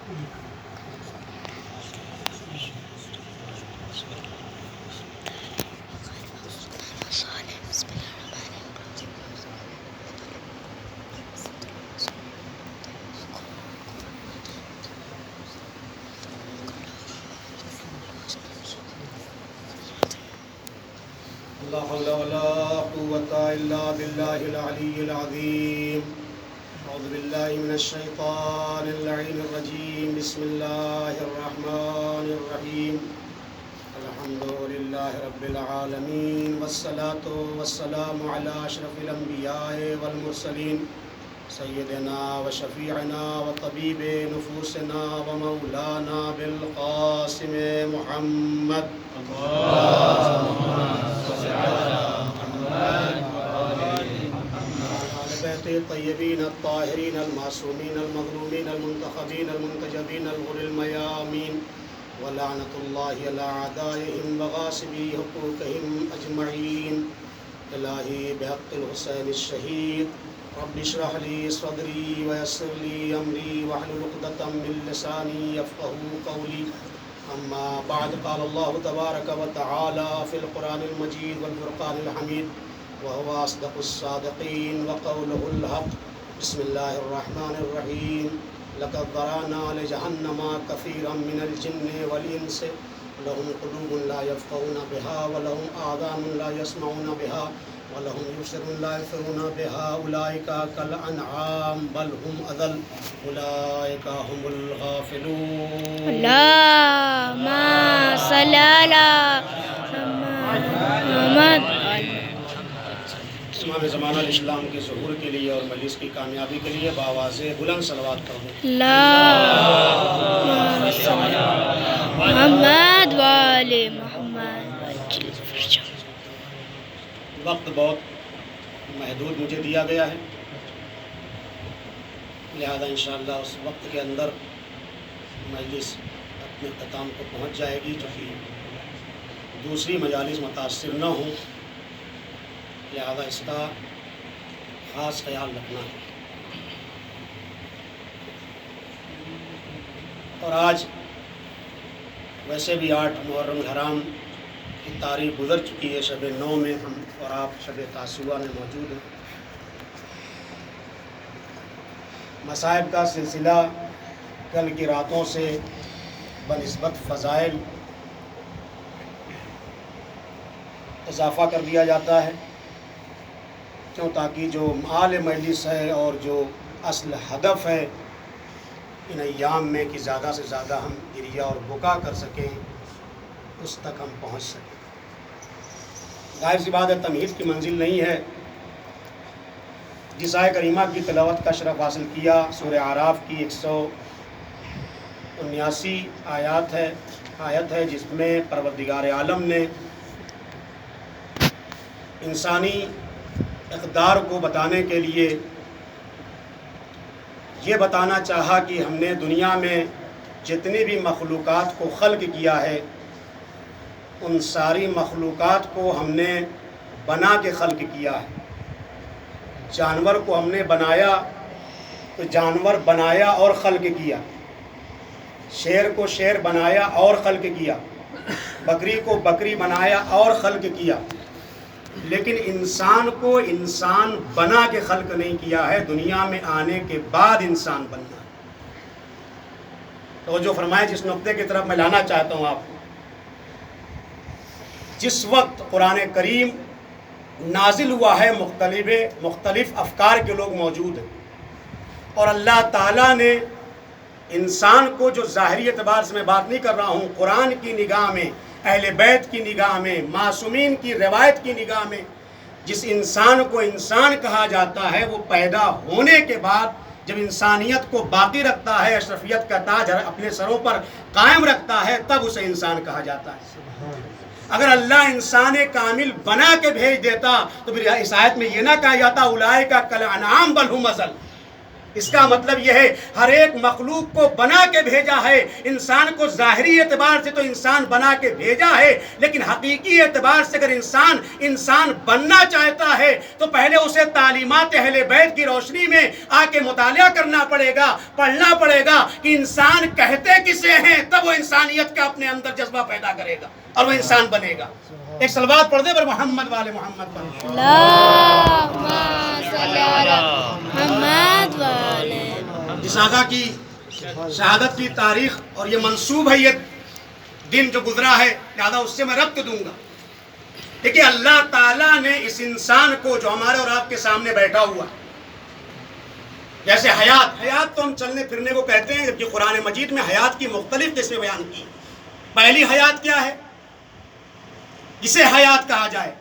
لا حول ولا قوة إلا بالله العلي العظيم. أعوذ بالله من الشيطان اللعين الرجيم. بسم الله الرحمن الرحيم. الحمد لله رب العالمين والصلاة والسلام على أشرف الأنبياء والمرسلين سيدنا وشفيعنا وطبيب نفوسنا ومولانا بالقاسم محمد. الطيبين الطاهرين المعصومين المظلومين المنتخبين المنتجبين الغر الميامين ولعنة الله على أعدائهم وغاصبي حقوقهم أجمعين. إلهي بحق الحسين الشهيد رب اشرح لي صدري ويسر لي أمري واحلل عقدة من لساني يفقهوا قولي. أما بعد قال الله تبارك وتعالى في القرآن المجيد والفرقان الحميد وهو أصدق الصادقين وقوله الحق. بسم الله الرحمن الرحيم. لقد ذرأنا لجهنم كثيرا من الجن والإنس لهم قلوب لا يفقهون بها ولهم آذان لا يسمعون بها ولهم أبصار لا يبصرون بها أولئك كالأنعام بل هم أضل أولئك هم الغافلون. اللهم صل على محمد. امام زمانہ الاسلام کے ظہور کے لیے اور مجلس کی کامیابی کے لیے بآواز بلند صلوات کروں. اللهم صل على محمد وآل محمد. وقت بہت محدود مجھے دیا گیا ہے، لہذا انشاءاللہ اس وقت کے اندر مجلس اپنے اختتام کو پہنچ جائے گی، جو کہ دوسری مجالس متاثر نہ ہوں، لہذا اس کا خاص خیال رکھنا ہے. اور آج ویسے بھی 8 محرم الحرام کی تاریخ گزر چکی ہے، شب 9 میں ہم اور آپ شب تاسوعہ میں موجود ہیں. مصائب کا سلسلہ کل کی راتوں سے بنسبت فضائل اضافہ کر دیا جاتا ہے، کیوں تاکہ جو مآل مجلس ہے اور جو اصل ہدف ہے ان ایام میں کہ زیادہ سے زیادہ ہم گریہ اور بکا کر سکیں، اس تک ہم پہنچ سکیں. ظاہر سی بات ہے تمہید کی منزل نہیں ہے. جس آیہ کریمہ کی تلاوت کا شرف حاصل کیا سورہ اعراف کی 179 آیت ہے جس میں پروردگار عالم نے انسانی اقدار کو بتانے کے لیے یہ بتانا چاہا کہ ہم نے دنیا میں جتنی بھی مخلوقات کو خلق کیا ہے ان ساری مخلوقات کو ہم نے بنا کے خلق کیا ہے. جانور کو ہم نے بنایا تو جانور بنایا اور خلق کیا، شیر کو شیر بنایا اور خلق کیا، بکری کو بکری بنایا اور خلق کیا، لیکن انسان کو انسان بنا کے خلق نہیں کیا ہے، دنیا میں آنے کے بعد انسان بننا. تو جو فرمائے جس نقطے کی طرف میں لانا چاہتا ہوں آپ کو، جس وقت قرآن کریم نازل ہوا ہے مختلف افکار کے لوگ موجود ہیں، اور اللہ تعالیٰ نے انسان کو جو ظاہری اعتبار سے میں بات نہیں کر رہا ہوں، قرآن کی نگاہ میں، اہل بیت کی نگاہ میں، معصومین کی روایت کی نگاہ میں جس انسان کو انسان کہا جاتا ہے وہ پیدا ہونے کے بعد جب انسانیت کو باقی رکھتا ہے، اشرفیت کا تاج اپنے سروں پر قائم رکھتا ہے، تب اسے انسان کہا جاتا ہے. اگر اللہ انسان کامل بنا کے بھیج دیتا تو پھر اس آیت میں یہ نہ کہا جاتا اولئک کالانعام بل هم اضل، اس کا مطلب یہ ہے ہر ایک مخلوق کو بنا کے بھیجا ہے. انسان کو ظاہری اعتبار سے تو انسان بنا کے بھیجا ہے، لیکن حقیقی اعتبار سے اگر انسان بننا چاہتا ہے تو پہلے اسے تعلیمات اہل بیت کی روشنی میں آ کے مطالعہ کرنا پڑے گا، پڑھنا پڑے گا کہ انسان کہتے کسے ہیں، تب وہ انسانیت کا اپنے اندر جذبہ پیدا کرے گا اور وہ انسان بنے گا. ایک صلوات پڑھ دے پر محمد والے محمد پر. اللہم صلی علی محمد والے. جس آقا کی شہادت کی تاریخ اور یہ منسوب ہے، یہ دن جو گزرا ہے، لہذا اس سے میں ربط دوں گا. دیکھیے اللہ تعالیٰ نے اس انسان کو جو ہمارے اور آپ کے سامنے بیٹھا ہوا، جیسے حیات تو ہم چلنے پھرنے کو کہتے ہیں، جبکہ قرآن مجید میں حیات کی مختلف قسمیں بیان کی. پہلی حیات کیا ہے؟ جسے حیات کہا جائے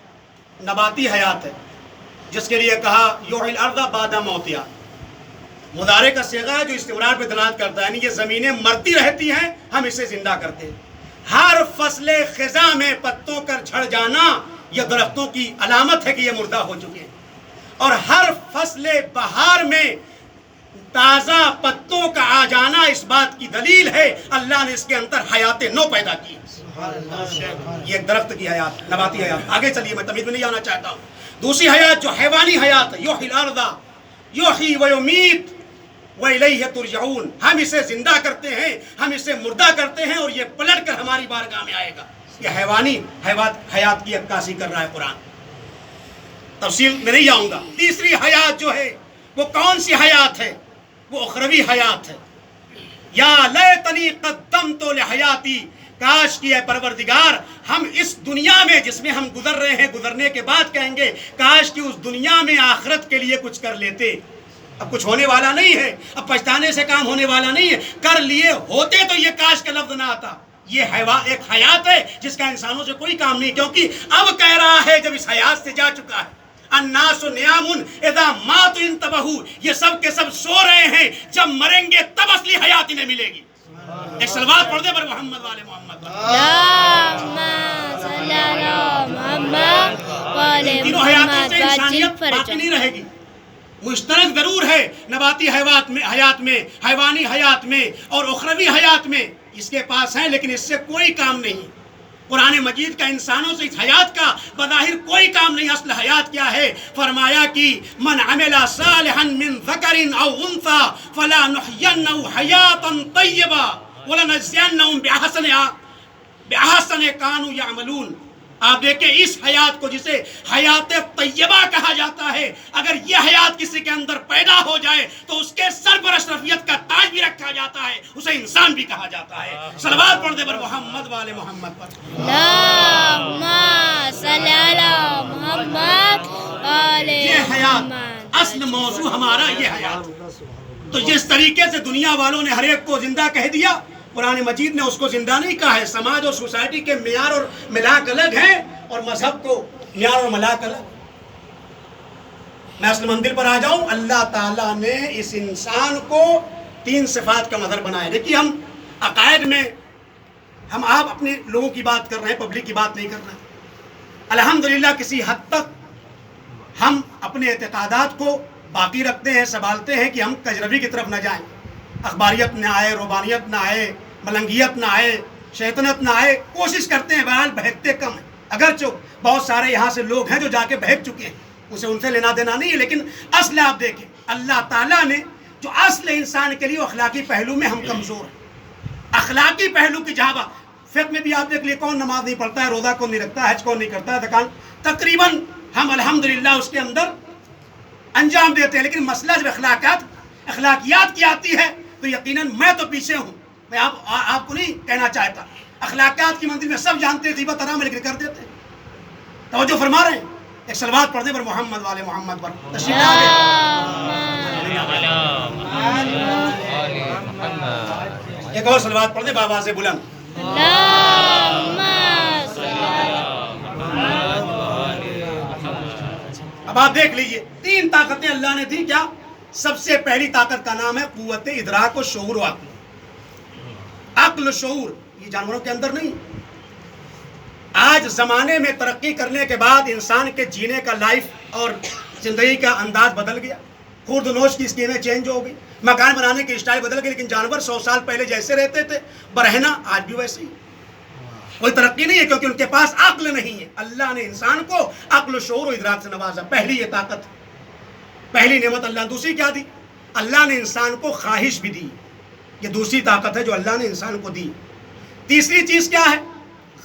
نباتی حیات ہے، جس کے لیے کہا یحیی الارض بعد موتہا. مضارع کا صیغہ ہے جو استمرار پہ دلالت کرتا ہے، یعنی یہ زمینیں مرتی رہتی ہیں، ہم اسے زندہ کرتے ہیں. ہر فصل خزاں میں پتوں کا جھڑ جانا یہ درختوں کی علامت ہے کہ یہ مردہ ہو چکے ہیں، اور ہر فصل بہار میں تازہ پتوں کا آ جانا اس بات کی دلیل ہے اللہ نے اس کے اندر حیات نو پیدا کی. یہ ایک درخت کی حیات، نباتی حیات. آگے چلیے، میں تمہید میں نہیں آنا چاہتا ہوں. دوسری حیات جو حیوانی حیات ہے، یحیی الارض یحیی و یمیت وَإِلَيْهِ تُرْجَعُونَ. ہم اسے زندہ کرتے ہیں، ہم اسے مردہ کرتے ہیں، اور یہ پلٹ کر ہماری بارگاہ میں آئے گا. یہ حیوانی حیات کی عکاسی کر رہا ہے قرآن. تفصیل میں نہیں آؤں گا. تیسری حیات جو ہے وہ کون سی حیات ہے؟ وہ اخروی حیات ہے. یا لیتنی قدمت لحیاتی، کاش کی اے پروردگار ہم اس دنیا میں جس میں ہم گزر رہے ہیں، گزرنے کے بعد کہیں گے کاش کی اس دنیا میں آخرت کے لیے کچھ کر لیتے. اب کچھ ہونے والا نہیں ہے، اب پچھتانے سے کام ہونے والا نہیں ہے. کر لیے ہوتے تو یہ کاش کا لفظ نہ آتا. یہ ایک حیات ہے جس کا انسانوں سے کوئی کام نہیں، کیونکہ اب کہہ رہا ہے جب اس حیات سے جا چکا ہے. الناس نیام اذا ماتوا انتبہوا، یہ سب کے سب سو رہے ہیں، جب مریں گے تب اصلی حیات انہیں ملے گی. ایک صلوات پڑھ دے پر محمد والے محمد. اللہم صلی علی محمد والے تینوں حیاتوں محمد سے انسانیت واجب باقی نہیں رہے گی. مشترک ضرور ہے نباتی حیات میں، حیوانی حیات میں اور اخروی حیات میں اس کے پاس ہیں، لیکن اس سے کوئی کام نہیں. قرآن مجید کا انسانوں سے اس حیات کا بظاہر کوئی کام نہیں. اصل حیات کیا ہے؟ فرمایا کہ من عمل صالحا من ذکر او انثى فلنحینہ حیاتا طیبہ ولنجزینہم بأحسن کانوا یعملون. آپ دیکھیں اس حیات کو جسے حیات طیبہ کہا جاتا ہے، اگر یہ حیات کسی کے اندر پیدا ہو جائے تو اس کے سر پر اشرفیت کا تاج بھی رکھا جاتا ہے، اسے انسان بھی کہا جاتا ہے. صلوات پڑھ دے پر محمد والے محمد پر. اللہم صلی علی محمد والے یہ حیات محمد. اصل موضوع ہمارا یہ حیات. تو جس طریقے سے دنیا والوں نے ہر ایک کو زندہ کہہ دیا، قرآن مجید نے اس کو زندہ نہیں کہا ہے. سماج اور سوسائٹی کے معیار اور ملاک الگ ہیں، اور مذہب کو معیار اور ملاک الگ. میں اصل منزل پر آ جاؤں. اللہ تعالیٰ نے اس انسان کو 3 صفات کا مظہر بنایا. دیکھیے ہم عقائد میں آپ اپنے لوگوں کی بات کر رہے ہیں، پبلک کی بات نہیں کر رہے ہیں. الحمدللہ کسی حد تک ہم اپنے اعتقادات کو باقی رکھتے ہیں، سنبھالتے ہیں کہ ہم کجروی کی طرف نہ جائیں، اخباریت نہ آئے، روبانیت نہ آئے، ملنگیت نہ آئے، شیطنت نہ آئے. کوشش کرتے ہیں، بہرحال بہکتے کم ہیں. اگرچہ بہت سارے یہاں سے لوگ ہیں جو جا کے بہک چکے ہیں، ان سے لینا دینا نہیں ہے، لیکن اصل آپ دیکھیں اللہ تعالیٰ نے جو اصل انسان کے لیے اخلاقی پہلو میں ہم کمزور ہیں. اخلاقی پہلو کی جہاں فقہ میں بھی آپ دیکھ لیے کون نماز نہیں پڑھتا ہے، روزہ کون نہیں رکھتا ہے، حج کون نہیں کرتا ہے، زکات تقریباً ہم الحمدللہ اس کے اندر انجام دیتے ہیں. لیکن مسئلہ جب اخلاقیات کی آتی ہے تو یقیناً میں تو پیچھے ہوں. میں آپ کو نہیں کہنا چاہتا، اخلاقیات کی منزل میں سب جانتے ہیں، غیبت حرام ہے لیکن کر دیتے ہیں. توجہ فرما رہے ہیں. ایک صلوات پڑھ دے پر محمد والے محمد پر. تشریف لے ایک اور صلوات پڑھ دے بابا سے بلند. اب آپ دیکھ لیجئے 3 طاقتیں اللہ نے دی. کیا؟ سب سے پہلی طاقت کا نام ہے قوت ادراک و شعور و عقل. عقل و شعور یہ جانوروں کے اندر نہیں. آج زمانے میں ترقی کرنے کے بعد انسان کے جینے کا لائف اور زندگی کا انداز بدل گیا. خورد و نوش کی اسکیمیں چینج ہو گئی، مکان بنانے کے اسٹائل بدل گئے، لیکن جانور 100 سال پہلے جیسے رہتے تھے برہنہ آج بھی ویسے ہی. کوئی ترقی نہیں ہے کیونکہ ان کے پاس عقل نہیں ہے. اللہ نے انسان کو عقل و شعور و ادراک سے نوازا. پہلی یہ طاقت، پہلی نعمت اللہ نے. دوسری کیا دی؟ اللہ نے انسان کو خواہش بھی دی. یہ دوسری طاقت ہے جو اللہ نے انسان کو دی. تیسری چیز کیا ہے؟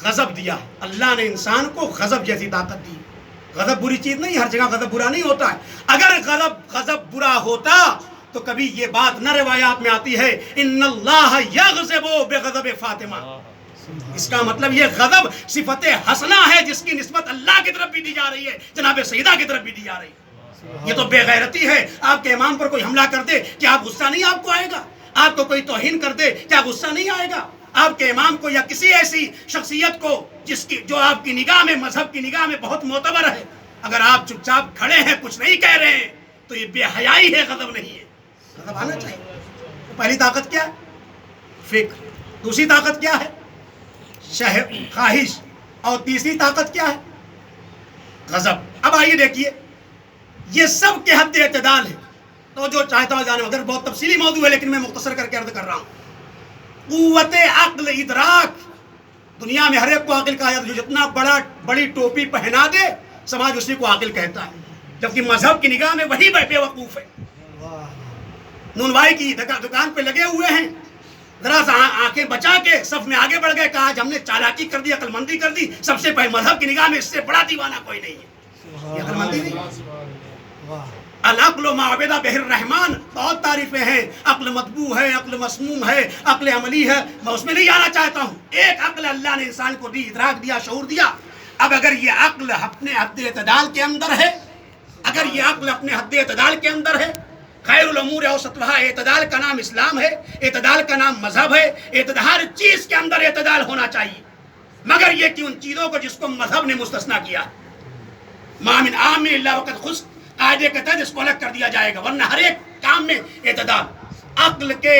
غضب دیا. اللہ نے انسان کو غضب جیسی طاقت دی. غضب بری چیز نہیں، ہر جگہ غضب برا نہیں ہوتا ہے. اگر غضب برا ہوتا تو کبھی یہ بات نہ روایات میں آتی ہے ان اللہ یغضب بغضب فاطمہ. اس کا مطلب یہ غضب صفت حسنہ ہے جس کی نسبت اللہ کی طرف بھی دی جا رہی ہے، جناب سیدہ کی طرف بھی دی جا رہی ہے. یہ تو بے غیرتی ہے. آپ کے امام پر کوئی حملہ کر دے کیا آپ غصہ نہیں آپ کو آئے گا؟ آپ کو کوئی توہین کر دے کیا غصہ نہیں آئے گا؟ آپ کے امام کو یا کسی ایسی شخصیت کو جو آپ کی نگاہ میں، مذہب کی نگاہ میں بہت معتبر ہے، اگر آپ چپ چاپ کھڑے ہیں کچھ نہیں کہہ رہے ہیں تو یہ بے حیائی ہے، غضب نہیں ہے. غضب آنا چاہیے. پہلی طاقت کیا ہے؟ فکر. دوسری طاقت کیا ہے؟ خواہش. اور تیسری طاقت کیا ہے؟ غضب. اب آئیے دیکھیے، یہ سب کے حد اعتدال ہے. تو جو چاہتا ہوں جانے، اگر بہت تفصیلی موضوع ہے لیکن میں مختصر کر کے عرض کر رہا ہوں. قوت عقل ادراک. دنیا میں ہر ایک کو عاقل کہا جاتا ہے. جو جتنا بڑی ٹوپی پہنا دے سماج اسی کو عاقل کہتا ہے، جبکہ مذہب کی نگاہ میں وہی بے وقوف ہے. نونوائی کی دکان پہ لگے ہوئے ہیں، ذرا سا آنکھیں بچا کے صف میں آگے بڑھ گئے، کہا آج ہم نے چالاکی کر دی، عقل مندی کر دی. سب سے پہلے مذہب کی نگاہ میں اس سے بڑا دیوانہ کوئی نہیں ہے. یہ عقل مندی نہیں. العقل ما عبد بہ الرحمن. بہت تعریفیں ہیں، عقل مطبوع ہے، عقل مسموم ہے، عقل عملی ہے. میں اس میں نہیں جانا چاہتا ہوں. ایک عقل اللہ نے انسان کو دی، ادراک دیا، شعور دیا. اب اگر یہ عقل اپنے حد اعتدال کے اندر ہے، اگر یہ عقل اپنے حد اعتدال کے اندر ہے، خیر الامور اوسطها. اعتدال کا نام اسلام ہے، اعتدال کا نام مذہب ہے. ہر چیز کے اندر اعتدال ہونا چاہیے، مگر یہ کہ ان چیزوں کو جس کو مذہب نے مستثنا کیا. ما من عام الا وقد خص. قاعدے کے تحت اس کو الگ کر دیا جائے گا، ورنہ ہر ایک کام میں اعتدال. عقل کے،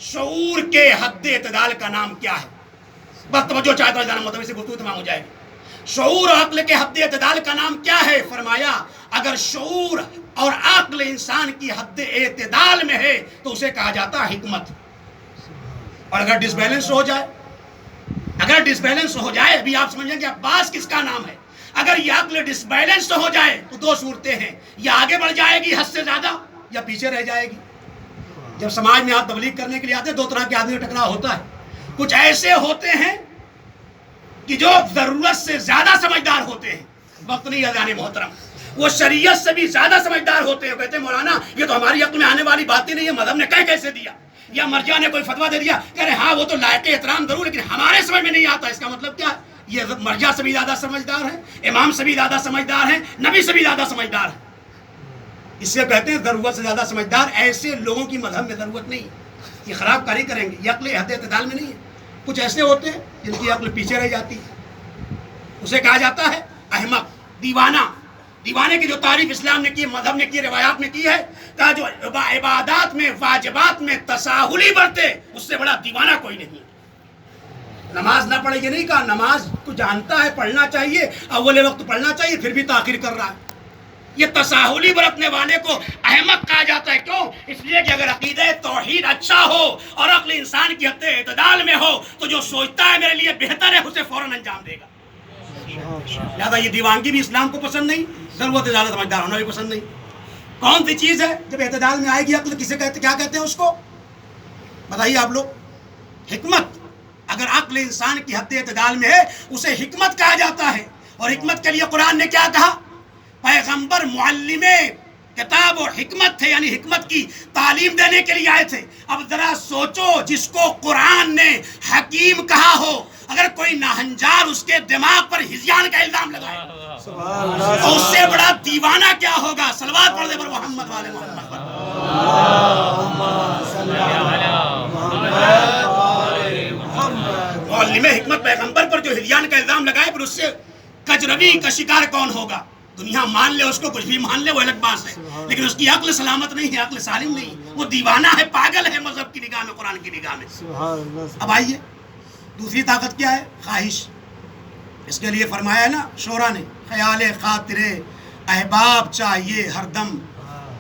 شعور کے حد اعتدال کا نام کیا ہے؟ بس توجہ چاہتا ہوں جانا، مطلب سے گفتگو تمام ہو جائے گی. شعور اور عقل کے حد اعتدال کا نام کیا ہے؟ فرمایا اگر شعور اور عقل انسان کی حد اعتدال میں ہے تو اسے کہا جاتا ہے حکمت. اور اگر ڈس بیلنس ہو جائے، اگر ڈس بیلنس ہو جائے، ابھی آپ سمجھیں گے عباس کس کا نام ہے. اگر یہ عقل ڈس بیلنس ہو جائے تو دو صورتیں ہیں، یا آگے بڑھ جائے گی حد سے زیادہ یا پیچھے رہ جائے گی. جب سماج میں آپ تبلیغ کرنے کے لیے آتے ہیں دو طرح کے آدمی کا ٹکراؤ ہوتا ہے. کچھ ایسے ہوتے ہیں کہ جو ضرورت سے زیادہ سمجھدار ہوتے ہیں. وقت نہیں ہے محترم، وہ شریعت سے بھی زیادہ سمجھدار ہوتے ہیں. کہتے ہیں مولانا یہ تو ہماری عقل میں آنے والی بات ہی نہیں ہے، مذہب نے کیسے دیا، یا مرجع نے کوئی فتویٰ دے دیا. کہہ رہے ہاں وہ تو لائق احترام ضرور، لیکن ہمارے سمجھ میں نہیں آتا. اس کا مطلب کیا ہے؟ یہ مرجع سے بھی زیادہ سمجھدار ہیں، امام سے بھی زیادہ سمجھدار ہیں، نبی سے بھی زیادہ سمجھدار ہیں. اس سے کہتے ہیں ضرورت سے زیادہ سمجھدار. ایسے لوگوں کی مذہب میں ضرورت نہیں، یہ خراب کاری کریں گے. یہ عقل حد اعتدال میں نہیں ہے. کچھ ایسے ہوتے ہیں جن کی عقل پیچھے رہ جاتی ہے، اسے کہا جاتا ہے احمق، دیوانہ. دیوانے کی جو تعریف اسلام نے کی، مذہب نے کی، روایات میں کی ہے، کہا جو عبادات میں، واجبات میں تساہلی برتے اس سے بڑا دیوانہ کوئی نہیں. نماز نہ پڑھے، یہ نہیں کہا. نماز تو جانتا ہے پڑھنا چاہیے، اول وقت پڑھنا چاہیے، پھر بھی تاخیر کر رہا ہے. یہ تساہلی برتنے والے کو احمق کہا جاتا ہے. کیوں؟ اس لیے کہ اگر عقیدہ توحید اچھا ہو اور عقل انسان کی حد اعتدال میں ہو تو جو سوچتا ہے میرے لیے بہتر ہے اسے فوراً انجام دے گا. لہٰذا یہ دیوانگی بھی اسلام کو پسند نہیں، ضرورت سے زیادہ سمجھدار ہونا بھی پسند نہیں. کون سی چیز ہے جب اعتدال میں آئے گی عقل؟ کسے کہتے، کیا کہتے ہیں اس کو؟ بتائیے آپ لوگ. حکمت. اگر عقل انسان کی حد اعتدال میں ہے اسے حکمت کہا جاتا ہے. اور حکمت کے لیے قرآن نے کیا کہا؟ پیغمبر معلم کتاب اور حکمت تھے، یعنی حکمت کی تعلیم دینے کے لیے آئے تھے. اب ذرا سوچو، جس کو قرآن نے حکیم کہا ہو، اگر کوئی ناہنجار اس کے دماغ پر ہذیان کا الزام لگائے تو اس سے بڑا دیوانہ کیا ہوگا؟ صلوات پڑھ دے پر محمد والے محمد پر. معلم حکمت پیغمبر پر جو ہذیان کا الزام لگائے، پھر اس سے کجروی کا شکار کون ہوگا؟ دنیا مان لے اس کو، کچھ بھی مان لے، وہ الگ بات ہے، لیکن اس کی عقل سلامت نہیں ہے، عقل سالم نہیں. وہ دیوانہ ہے، پاگل ہے مذہب کی نگاہ میں، قرآن کی نگاہ میں. اب آئیے دوسری طاقت کیا ہے؟ خواہش. اس کے لیے فرمایا ہے نا شعرا نے، خیال خاطر احباب چاہیے ہر دم،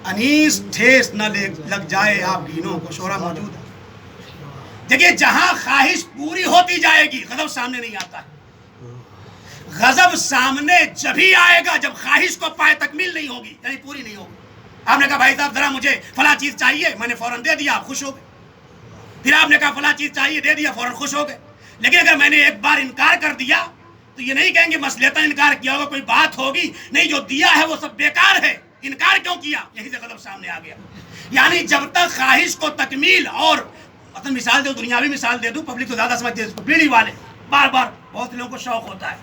انیس ٹھیس نہ لگ جائے آپ گینوں کو. شعرا موجود ہے. دیکھیے جہاں خواہش پوری ہوتی جائے گی غضب سامنے نہیں آتا ہے. غضب سامنے جبھی آئے گا جب خواہش کو پائے تکمیل نہیں ہوگی، یعنی پوری نہیں ہوگی. آپ نے کہا بھائی صاحب ذرا مجھے فلاں چیز چاہیے، میں نے فوراً دے دیا، آپ خوش ہو گئے. پھر آپ نے کہا فلاں چیز چاہیے، دے دیا، فوراً خوش ہو گئے. لیکن اگر میں نے ایک بار انکار کر دیا تو یہ نہیں کہیں گے مسلطاً انکار کیا ہوگا، کوئی بات ہوگی، نہیں جو دیا ہے وہ سب بیکار ہے، انکار کیوں کیا؟ یہیں سے غضب سامنے آ گیا. یعنی جب تک خواہش کو تکمیل، اور مثلا مثال دے، دنیاوی مثال دے دوں، پبلک تو زیادہ سمجھتے ہیں، بیڑی والے بار بار بہت لوگوں کو شوق ہوتا ہے.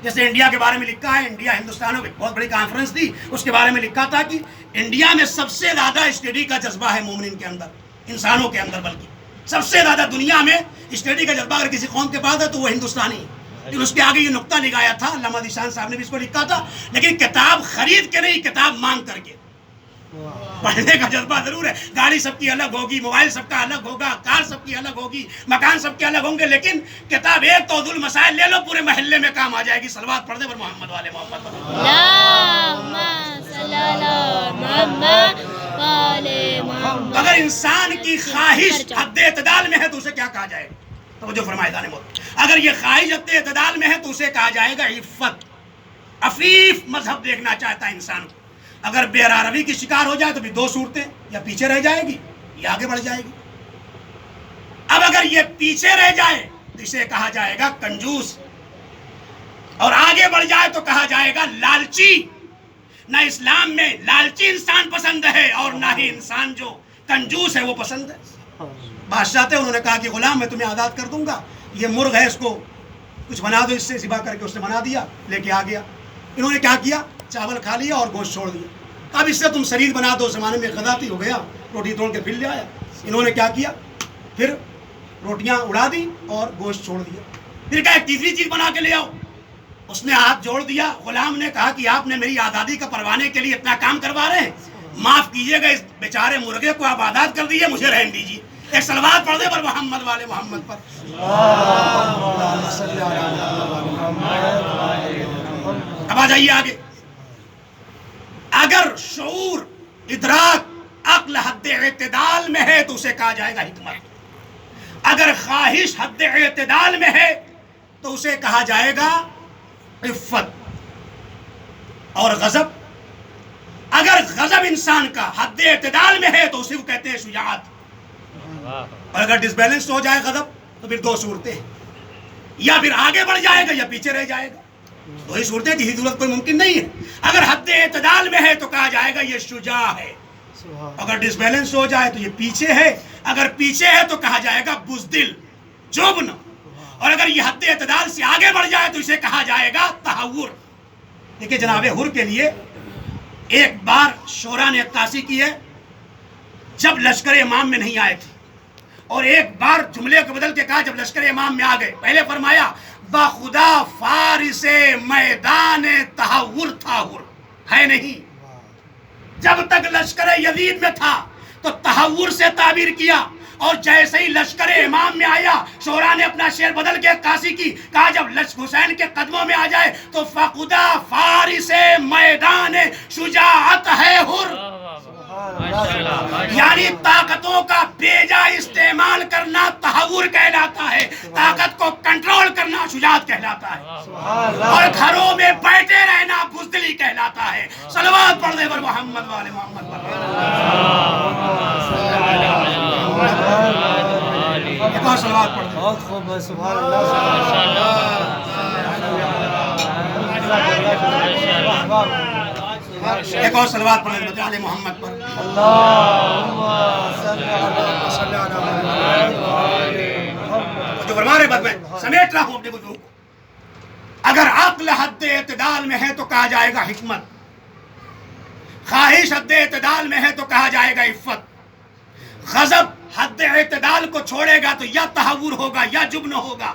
جیسے انڈیا کے بارے میں لکھا ہے، انڈیا ہندوستانوں کی بہت بڑی کانفرنس تھی، اس کے بارے میں لکھا تھا کہ انڈیا میں سب سے زیادہ اسٹڈی کا جذبہ ہے مومنین کے اندر، انسانوں کے اندر، بلکہ سب سے زیادہ دنیا میں اسٹڈی کا جذبہ اگر کسی قوم کے پاس ہے تو وہ ہندوستانی ہے. لیکن اس کے آگے یہ نقطہ لگایا تھا، علامہ ذیشان صاحب نے بھی اس کو لکھا تھا، لیکن کتاب خرید کے نہیں، کتاب مانگ کر کے. پڑھنے کا جذبہ ضرور ہے، گاڑی سب کی الگ ہوگی، موبائل سب کا الگ ہوگا، کار سب کی الگ ہوگی، مکان سب کے الگ ہوں گے، لیکن کتاب ایک توضیح المسائل لے لو، پورے محلے میں کام آ جائے گی. صلوات پڑھ دے پر محمد والے محمد پر. اللہم صلی علی محمد وآل محمد. اگر انسان کی خواہش حد اعتدال میں ہے تو اسے کیا کہا جائے گا؟ توجہ فرمائے دانے موت. اگر یہ خواہش حد اعتدال میں ہے تو اسے کہا جائے گا عفت. عفیف مذہب دیکھنا چاہتا ہے انسان کو. اگر بے روی کی شکار ہو جائے تو بھی دو صورتیں، یا پیچھے رہ جائے گی یا آگے بڑھ جائے گی. اب اگر یہ پیچھے رہ جائے تو اسے کہا جائے گا کنجوس، اور آگے بڑھ جائے تو کہا جائے گا لالچی. نہ اسلام میں لالچی انسان پسند ہے اور نہ ہی انسان جو کنجوس ہے وہ پسند ہے. بادشاہ تھے، انہوں نے کہا کہ غلام میں تمہیں آزاد کر دوں گا، یہ مرغ ہے اس کو کچھ بنا دو، اس سے ذبح کر کے اس نے بنا دیا، لے کے آ گیا. انہوں نے کیا کیا؟ چاول کھا لیا اور گوشت چھوڑ دیا. اب اس سے تم شریر بنا دو، زمانے میں غذاتی ہو گیا، روٹی توڑ کے پھر لے آیا. انہوں نے کیا کیا؟ پھر روٹیاں اڑا دی اور گوشت چھوڑ دیا. پھر کہا ایک تیسری چیز بنا کے لے آؤ. اس نے ہاتھ جوڑ دیا. غلام نے کہا کہ آپ نے میری آزادی کا پروانے کے لیے اتنا کام کروا رہے ہیں، معاف کیجئے گا، اس بیچارے مرغے کو آپ آزاد کر دیجئے، مجھے رہن دیجئے. ایک صلوات پڑھ دے پر محمد والے محمد پر. اب آ جائیے آگے. اگر شعور، ادراک، عقل حد اعتدال میں ہے تو اسے کہا جائے گا حکمت. اگر خواہش حد اعتدال میں ہے تو اسے کہا جائے گا عفت. اور غضب، اگر غضب انسان کا حد اعتدال میں ہے تو اسی کو کہتے ہیں شجاعت. اور اگر ڈس بیلنس ہو جائے غضب تو پھر دو صورتیں، یا پھر آگے بڑھ جائے گا یا پیچھے رہ جائے گا. وہی صورتیں، تیسری صورت کوئی ممکن نہیں ہے. اگر حد اعتدال میں ہے تو کہا جائے گا یہ شجاع ہے. اگر ڈس بیلنس ہو جائے تو یہ پیچھے ہے. اگر پیچھے ہے تو کہا جائے گا بزدل، جبن. اور اگر یہ حد اعتدال سے آگے بڑھ جائے تو اسے کہا جائے گا تہور. دیکھیں جناب حر کے لیے ایک بار شورا نے عکاسی کی ہے جب لشکر امام میں نہیں آئے تھے، اور ایک بار جملے کو بدل کے کہا جب لشکر امام میں آ گئے. پہلے فرمایا بخدا فارس میدان تہور تھا حر، ہے نہیں. جب تک لشکر یزید میں تھا تو تہور سے تعبیر کیا، اور جیسے ہی لشکر امام میں آیا شورا نے اپنا شعر بدل کے عکاسی کی، کہا جب حسین کے قدموں میں آ جائے تو فقدا فارس میدان شجاعت ہے حر. یعنی طاقتوں کا بیجا استعمال کرنا تہور کہلاتا ہے، طاقت کو کنٹرول کرنا شجاعت کہلاتا ہے، اور گھروں میں بیٹھے رہنا بزدلی کہلاتا ہے. صلوات پڑھ دے پر محمد والے محمد پر. ایک اور صلوات پڑھ دے. بہت خوب ہے، سبحان اللہ. ایک اور صلوات پڑھ دے آل محمد پر. جو فرما رہے بات میں سمیٹ رہا ہوں اپنے وجوہ کو. اگر عقل حد اعتدال میں ہے تو کہا جائے گا حکمت. خواہش حد اعتدال میں ہے تو کہا جائے گا عفت. غضب حد اعتدال کو چھوڑے گا تو یا تہور ہوگا یا جبن ہوگا.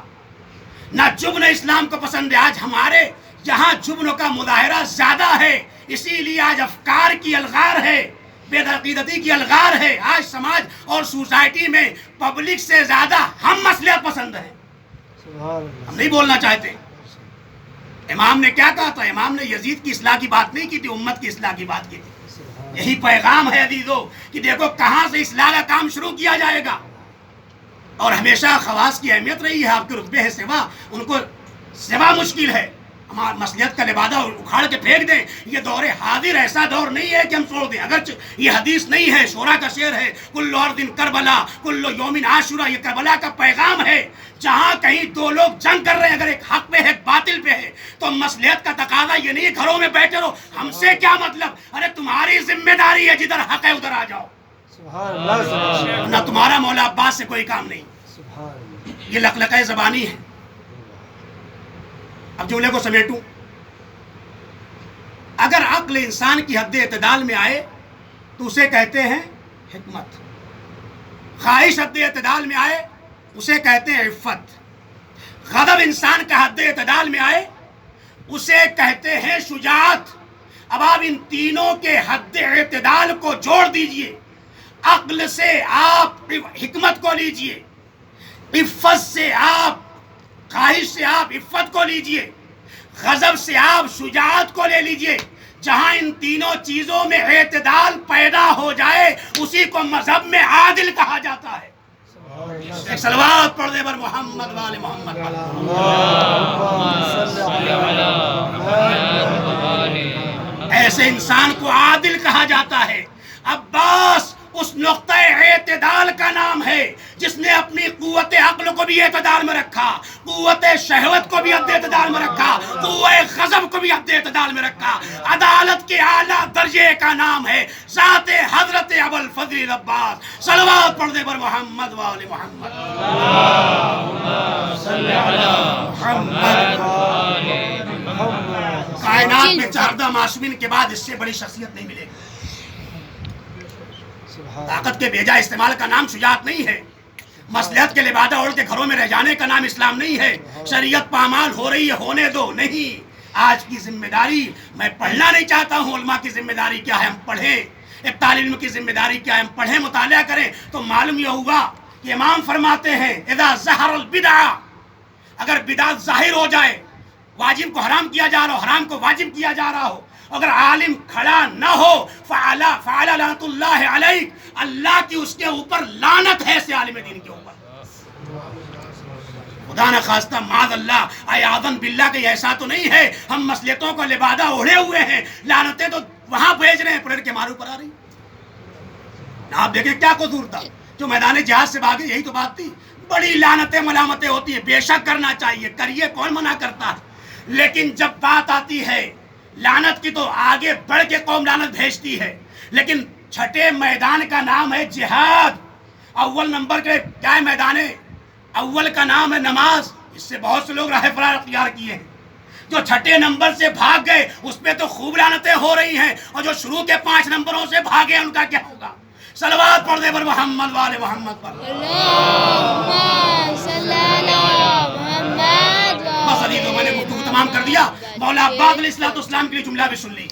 نہ جبن اسلام کو پسند ہے. آج ہمارے یہاں جبن کا مظاہرہ زیادہ ہے، اسی لیے آج افکار کی الغار ہے، بے عقیدتی کی الغار ہے. آج سماج اور سوسائٹی میں پبلک سے زیادہ ہم مصلحت پسند ہیں. ہم نہیں بولنا چاہتے. امام نے کیا کہا تھا؟ امام نے یزید کی اصلاح کی بات نہیں کی تھی، امت کی اصلاح کی بات کی تھی. یہی پیغام ہے عزیزو کہ دیکھو کہاں سے اصلاح کا کام شروع کیا جائے گا. اور ہمیشہ خواص کی اہمیت رہی ہے. آپ کے رتبے ہے سوا، ان کو سوا مشکل ہے. ہمارا مصلیت کا لبادہ اکھاڑ کے پھینک دیں. یہ دور حاضر ایسا دور نہیں ہے کہ ہم چھوڑ دیں. اگرچہ یہ حدیث نہیں ہے، شورا کا شعر ہے، کل ارض کربلا کل یوم عاشورا. یہ کربلا کا پیغام ہے. جہاں کہیں دو لوگ جنگ کر رہے ہیں، اگر ایک حق پہ ہے ایک باطل پہ ہے، تو مصلیت کا تقاضا یہ نہیں ہے گھروں میں بیٹھے رہو. ہم سے کیا مطلب؟ ارے تمہاری ذمہ داری ہے، جدھر حق ہے ادھر آ جاؤ. سبحان اللہ سبحان اللہ نہ تمہارا مولا عباس سے کوئی کام نہیں. سبحان اللہ. یہ لقلقہ زبانی ہے. اب جملے کو سمیٹوں. اگر عقل انسان کی حد اعتدال میں آئے تو اسے کہتے ہیں حکمت. خواہش حد اعتدال میں آئے اسے کہتے ہیں عفت. غضب انسان کا حد اعتدال میں آئے اسے کہتے ہیں شجاعت. اب آپ ان تینوں کے حد اعتدال کو جوڑ دیجئے. عقل سے آپ حکمت کو لیجئے، عفت سے آپ، خواہش سے آپ عفت کو لیجئے، غضب سے آپ شجاعت کو لے لیجئے. جہاں ان تینوں چیزوں میں اعتدال پیدا ہو جائے اسی کو مذہب میں عادل کہا جاتا ہے. ایک صلوات پڑھ دے بر محمد وآل محمد. ایسے انسان کو عادل کہا جاتا ہے. عباس اس نقطہ اعتدال کا نام ہے جس نے اپنی قوت عقل کو بھی اعتدال میں رکھا، قوت شہوت کو بھی حد اعتدال میں رکھا، قوت غضب کو بھی حد اعتدال میں رکھا. عدالت کے اعلیٰ درجے کا نام ہے ذات حضرت ابوالفضل عباس. صلوات پڑھ دے بر محمد وآل محمد. کائنات میں 14 معصومین کے بعد اس سے بڑی شخصیت نہیں ملے گی. طاقت کے بیجا استعمال کا نام شجاعت نہیں ہے. مصلحت کے لبادہ اوڑھ کے گھروں میں رہ جانے کا نام اسلام نہیں ہے. شریعت پامال ہو رہی ہے، ہونے دو. نہیں، آج کی ذمہ داری، میں پڑھنا نہیں چاہتا ہوں علماء کی ذمہ داری کیا ہے، ہم پڑھیں. ایک طالب علم کی ذمہ داری کیا ہے، ہم پڑھیں، مطالعہ کریں. تو معلوم یہ ہوا کہ امام فرماتے ہیں اذا ظہر البدع، اگر بدعت ظاہر ہو جائے، واجب کو حرام کیا جا رہا ہو، حرام کو واجب کیا جا رہا ہو، اگر عالم کھڑا نہ ہو فعلا لعنت اللہ علیہ، اللہ کی اس کے اوپر لعنت ہے سے عالم دین کے اوپر. خدا نہ خواستہ معاذ اللہ عیاذاً باللہ کہ ایسا تو نہیں ہے ہم مصلحتوں کو لبادہ اوڑھے ہوئے ہیں، لعنتیں تو وہاں بھیج رہے ہیں، پلٹ کے مارو پر آ رہی. آپ دیکھیں کیا قصور تھا جو میدان جہاد سے بھاگے، یہی تو بات تھی. بڑی لعنتیں ملامتیں ہوتی ہیں، بے شک کرنا چاہیے، کریے، کون منع کرتا ہے. لیکن جب بات آتی ہے لعنت کی تو آگے بڑھ کے قوم لعنت بھیجتی ہے. لیکن چھٹے میدان کا نام ہے جہاد. اول نمبر کے کیا ہے میدان اول کا نام ہے نماز. اس سے بہت سے لوگ راہ فرار اختیار کیے ہیں. جو چھٹے نمبر سے بھاگ گئے اس پہ تو خوب لعنتیں ہو رہی ہیں، اور جو شروع کے 5 نمبروں سے بھاگے ان کا کیا ہوگا. صلوات پڑھ دے بر محمد والے محمد پر. اللہم صلی علی محمد. بس عزیزو میں نے گفتگو تمام کر دیا. مولا عباس علیہ السلام کے لیے جملہ بھی سن لی.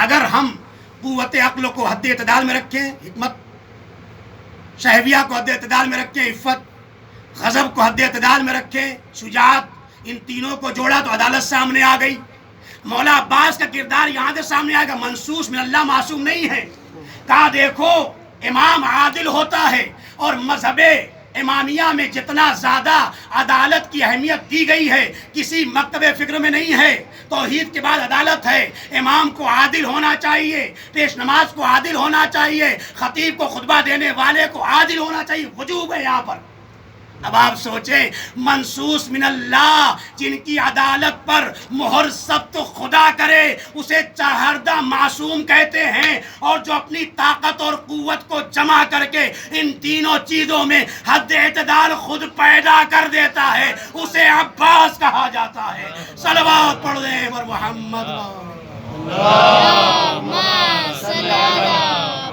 اگر ہم قوت عقل کو حد اعتدال میں رکھیں، حکمت، شہویہ کو حد اعتدال میں رکھیں، عفت، غضب کو حد اعتدال میں رکھیں، شجاعت، ان تینوں کو جوڑا تو عدالت سامنے آ گئی. مولا عباس کا کردار یہاں سے سامنے آئے گا. منصوص من اللہ معصوم نہیں ہے. کہا دیکھو امام عادل ہوتا ہے، اور مذہب امامیہ میں جتنا زیادہ عدالت کی اہمیت دی گئی ہے کسی مکتب فکر میں نہیں ہے. توحید کے بعد عدالت ہے. امام کو عادل ہونا چاہیے، پیش نماز کو عادل ہونا چاہیے، خطیب کو خطبہ دینے والے کو عادل ہونا چاہیے. وجوب ہے یہاں پر. اب آپ سوچیں منصوص من اللہ جن کی عدالت پر مہر ثبت خدا کرے اسے چہردہ معصوم کہتے ہیں، اور جو اپنی طاقت اور قوت کو جمع کر کے ان تینوں چیزوں میں حد اعتدال خود پیدا کر دیتا ہے اسے عباس کہا جاتا ہے. صلوات پڑھ دیں بر محمد. اللہم صلی علی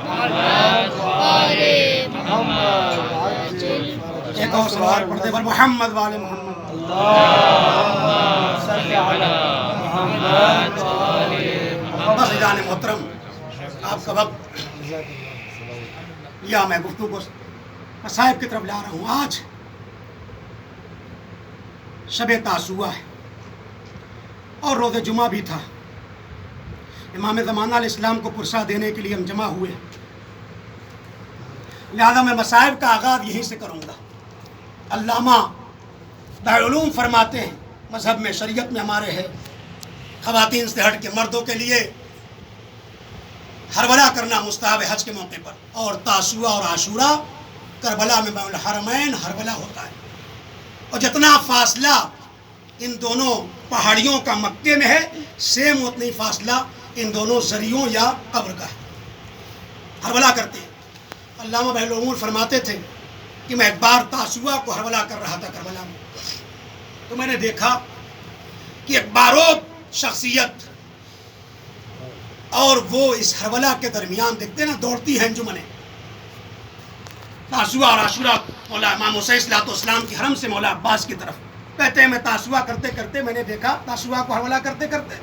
محمد وآل محمد. ایک اور صلوات پڑھ دیں بر محمد والے محمد. بس عزیزان محترم، آپ کا وقت یا میں گفتگو کو مصائب کی طرف لا رہا ہوں. آج شب تاسوعہ ہے اور روز جمعہ بھی تھا. امام زمانہ علیہ السلام کو پرسہ دینے کے لیے ہم جمع ہوئے، لہذا میں مصائب کا آغاز یہیں سے کروں گا۔ علامہ دارالعلوم فرماتے ہیں، مذہب میں شریعت میں ہمارے ہے، خواتین سے ہٹ کے مردوں کے لیے ہربلا کرنا مستحب حج کے موقع پر، اور تاسوعہ اور عاشورہ کربلا میں بین الحرمین ہربلا ہوتا ہے، اور جتنا فاصلہ ان دونوں پہاڑیوں کا مکے میں ہے سیم اتنا ہی فاصلہ ان دونوں ذریعوں یا قبر کا ہے، ہربلا کرتے ہیں۔ علامہ بہل العمر فرماتے تھے کہ میں ایک بار تاسوعہ کو ہربلا کر رہا تھا کربلا میں، تو میں نے دیکھا کہ ایک بارود شخصیت اور وہ اس ہربلا کے درمیان دیکھتے نا دوڑتی ہیں انجمنیں، تاسوعہ اور عاشورہ مولا امام حسین علیہ السلام کی حرم سے مولا عباس کی طرف، کہتے ہیں میں تاسوعہ کرتے کرتے میں نے دیکھا، تاسوعہ کو ہربلا کرتے کرتے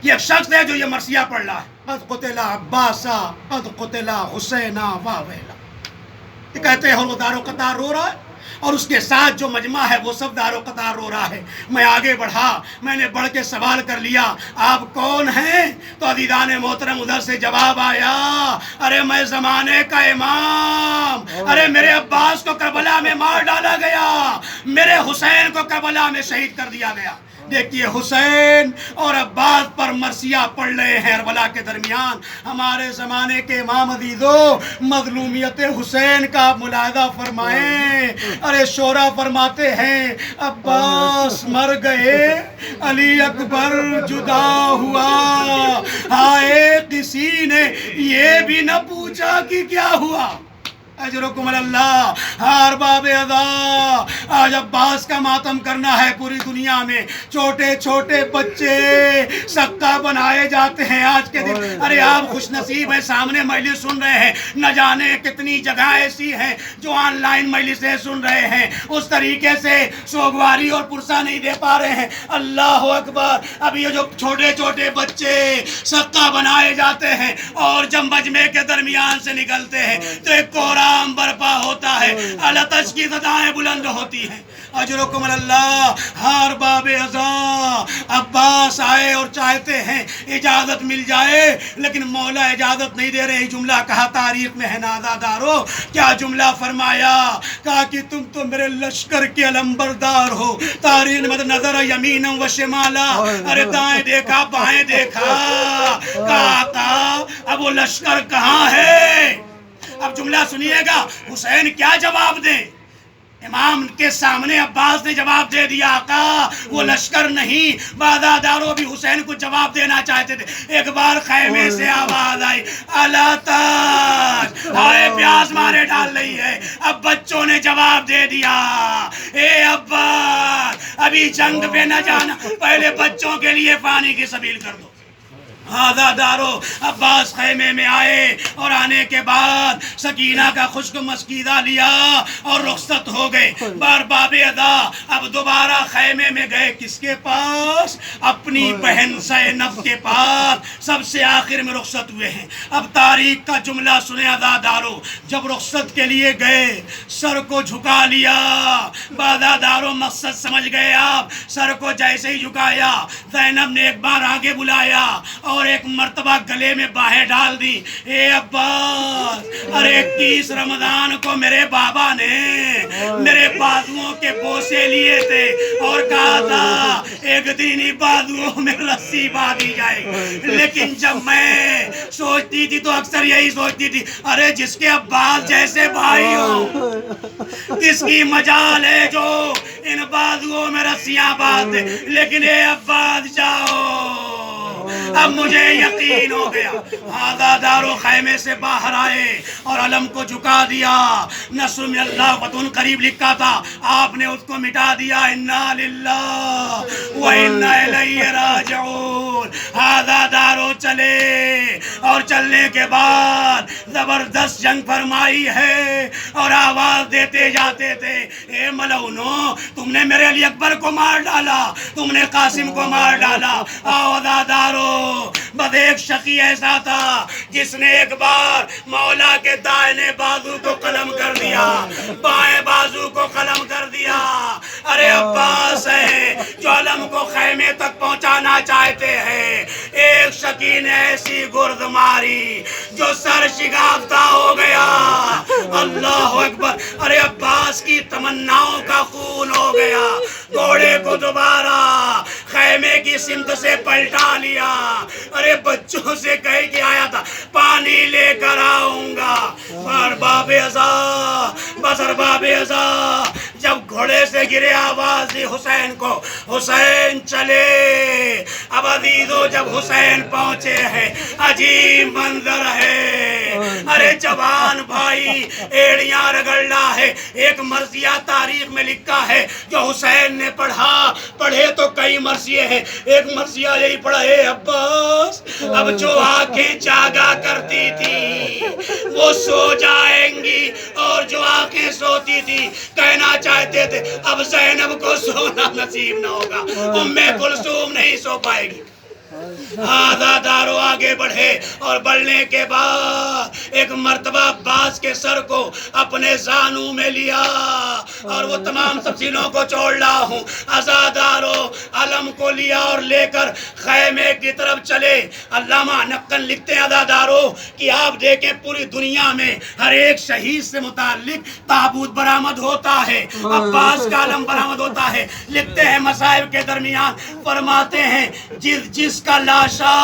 کہ ایک شخص ہے جو یہ مرثیہ پڑھ رہا ہے، قد قتل عباسا قد قتل حسینا واہ ویلا، یہ کہتے ہیں اور وہ دار و قطار رو رہا ہے، اور اس کے ساتھ جو مجمع ہے وہ سب دار و قطار رو رہا ہے۔ میں آگے بڑھا، میں نے بڑھ کے سوال کر لیا آپ کون ہیں؟ تو عزیزان محترم ادھر سے جواب آیا، ارے میں زمانے کا امام، ارے میرے عباس کو کربلا میں مار ڈالا گیا، میرے حسین کو کربلا میں شہید کر دیا گیا۔ دیکھیے حسین اور عباس پر مرثیہ پڑھ رہے ہیں کربلا کے درمیان۔ ہمارے زمانے کے امام عزیزو، مظلومیت حسین کا آپ ملاحظہ فرمائیں۔ ارے شعراء فرماتے ہیں عباس مر گئے علی اکبر جدا ہوا، ہائے کسی نے یہ بھی نہ پوچھا کہ کیا ہوا۔ اجرکم اللہ، ہر باب ادا، آج عباس کا ماتم کرنا ہے پوری دنیا میں، چھوٹے چھوٹے بچے سکہ بنائے جاتے ہیں آج کے دن۔ ارے آپ خوش نصیب ہیں، سامنے مجلس سن رہے ہیں، نہ جانے کتنی جگہ ایسی ہیں جو آن لائن مجلسیں سن رہے ہیں، اس طریقے سے سوگواری اور پرسہ نہیں دے پا رہے ہیں۔ اللہ اکبر، اب یہ جو چھوٹے چھوٹے بچے سکہ بنائے جاتے ہیں اور جب مجمع کے درمیان سے نکلتے ہیں تو ایک کورا برپا ہوتا ہے، التش کی صدائیں بلند ہوتی ہیں۔ اجرکم اللہ، ہر باب ازا، عباس آئے اور چاہتے ہیں اجازت مل جائے، لیکن مولا اجازت نہیں دے رہے۔ جملہ کہا تاریخ میں ہے نازادارو، کیا جملہ فرمایا؟ کہا کہ تم تو میرے لشکر کے علمبردار ہو، تاریخ میں نظر یمین و شمالا، ارے دائیں دیکھا بائیں دیکھا، کہا آقا اب وہ لشکر کہاں ہے؟ اب جملہ سنیے گا، حسین کیا جواب دیں؟ امام کے سامنے عباس نے جواب دے دیا آقا وہ لشکر نہیں۔ وعدہ بھی حسین کو جواب دینا چاہتے تھے۔ ایک بار خیمے سے آواز آئی اللہ تاج، ہائے پیاس مارے ڈال رہی ہے۔ اب بچوں نے جواب دے دیا اے عباس ابھی جنگ پہ نہ جانا، پہلے بچوں کے لیے پانی کی سبیل کر دو۔ دارو عباس خیمے میں آئے اور آنے کے بعد سکینہ کا خشک مسکیدہ لیا اور رخصت ہو گئے۔ بار باب ادا اب دوبارہ خیمے میں گئے، کس کے پاس؟ اپنی بہن زینب کے پاس، سب سے آخر میں رخصت ہوئے ہیں۔ اب تاریخ کا جملہ سنے عزادارو، جب رخصت کے لیے گئے سر کو جھکا لیا، بادادارو مقصد سمجھ گئے آپ، سر کو جیسے ہی جھکایا زینب نے ایک بار آگے بلایا اور ایک مرتبہ گلے میں باہیں ڈال دی، اے عباس ارے 21 رمضان کو میرے بابا نے میرے بازوؤں کے بوسے لیے تھے اور کہا تھا ایک دن ہی بازوؤں میں رسی باندھی جائے، لیکن جب میں سوچتی تھی تو اکثر یہی سوچتی تھی ارے جس کے عباس جیسے بھائی ہوں کس کی مجال ہے جو ان بازوؤں میں رسیاں باندھے، لیکن اے عباس جاؤ۔ اب مجھے یقین ہو گیا۔ عزادارو خیمے سے باہر آئے اور علم کو جھکا دیا، نصر من اللہ فتح قریب لکھا تھا، آپ نے اس کو مٹا دیا، انا للہ و انا الیہ راجعون۔ عزادارو چلے اور چلنے کے بعد زبردست جنگ فرمائی ہے اور آواز دیتے جاتے تھے اے ملعونو تم نے میرے علی اکبر کو مار ڈالا، تم نے قاسم کو مار ڈالا۔ عزادارو بس ایک شقی ایسا تھا جس نے ایک بار مولا کے دائنے بازو کو قلم کر دیا، بائیں بازو کو قلم کر دیا۔ ارے عباس ہے جو علم کو خیمے تک پہنچانا چاہتے ہیں، ایک ایک شکی نے ایسی گرد ماری جو سر شگافتہ ہو گیا. اللہ اکبر. ارے عباس کی تمناؤں کا خون ہو گیا. گھوڑے کو دوبارہ خیمے کی سمت سے پلٹا لیا. ارے بچوں سے کہہ کے آیا تھا پانی لے کر آؤں گا. باب ازا بسر باب ازا جب گھوڑے سے گرے آواز دی حسین کو. حسین چلے. اب عزیزو جب حسین پہنچے ہیں عجیب منظر ہے. ارے جوان بھائی ایڑیاں رگڑنا ہے. ایک مرثیہ تاریخ میں لکھا ہے جو حسین نے پڑھے تو کئی مرثیے ہیں. ایک مرثیہ یہی پڑھا ہے عباس اب جو آنکھیں جاگا کرتی تھی وہ سو جائیں گی اور جو آنکھیں سوتی تھی کہنا چاہتے تھے اب زینب کو سونا نصیب نہ ہوگا. ام کلثوم نہیں سو پائے گی. آزادارو آگے بڑھے اور بڑھنے کے بعد ایک مرتبہ عباس کے سر کو اپنے زانوں میں لیا اور وہ تمام تفصیلوں کو چھوڑ رہا ہوں. آزادارو علم کو لیا اور لے کر خیمے کی طرف چلے. علامہ نقل لکھتے ہیں آزادارو کہ آپ دیکھیں پوری دنیا میں ہر ایک شہید سے متعلق تابوت برآمد ہوتا ہے. عباس کا علم برآمد ہوتا ہے. لکھتے ہیں مسائب کے درمیان فرماتے ہیں جس کا لاشا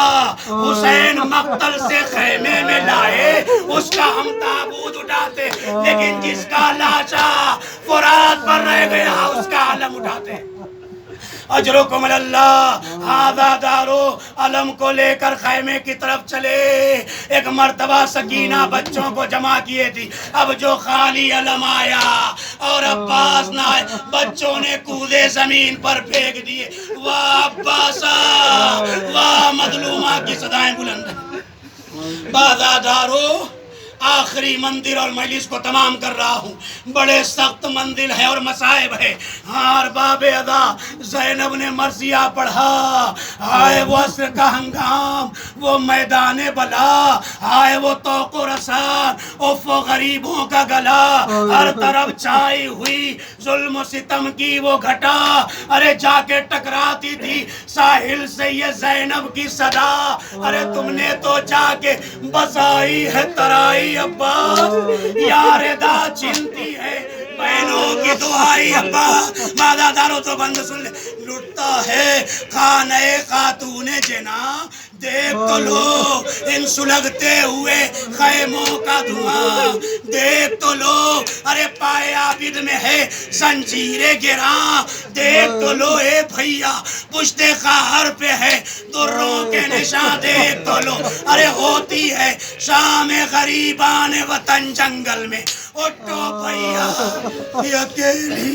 حسین مقتل سے خیمے میں لائے اس کا ہم تابوت اٹھاتے لیکن جس کا لاشا فرات پر رہ گیا اس کا علم اٹھاتے. اجرکم اللہ. آزادارو علم کو لے کر خیمے کی طرف چلے. ایک مرتبہ سکینہ بچوں کو جمع کیے تھی. اب جو خالی علم آیا اور عباس نہ آئے بچوں نے کودے زمین پر پھینک دیے. واہ عباسا واہ مظلومہ کی صدائیں بلند. آزادارو آخری مندر اور مجلس کو تمام کر رہا ہوں. بڑے سخت منزل ہے اور مصائب ہے. ہار باب ادا زینب نے مرثیہ پڑھا. آئے وہ عصر کا ہنگام وہ میدان بلا. آئے وہ توق و رسان اف و غریبوں کا گلا. ہر طرف چھائی ہوئی ظلم و ستم کی وہ گھٹا. ارے جا کے ٹکراتی تھی ساحل سے یہ زینب کی صدا. ارے تم نے تو جا کے بسائی ہے ترائی عباس. یار دا چنتی ہے بہنوں کی دعائی عباس. مادادارو تو بند سن لے. لٹتا ہے خانہ خاتون جنا دیکھ تو لو ان سلگتے ہوئے خیموں کا دھواں. دیکھ تو لو ارے پائے عابد میں ہے زنجیر گراں. دیکھ تو لو اے بھیا پشت خاہر پہ ہے دروں کے نشاں. دیکھ تو لو ارے ہوتی ہے شام غریبان وطن جنگل میں. اٹھو بھیا یہ اکیلی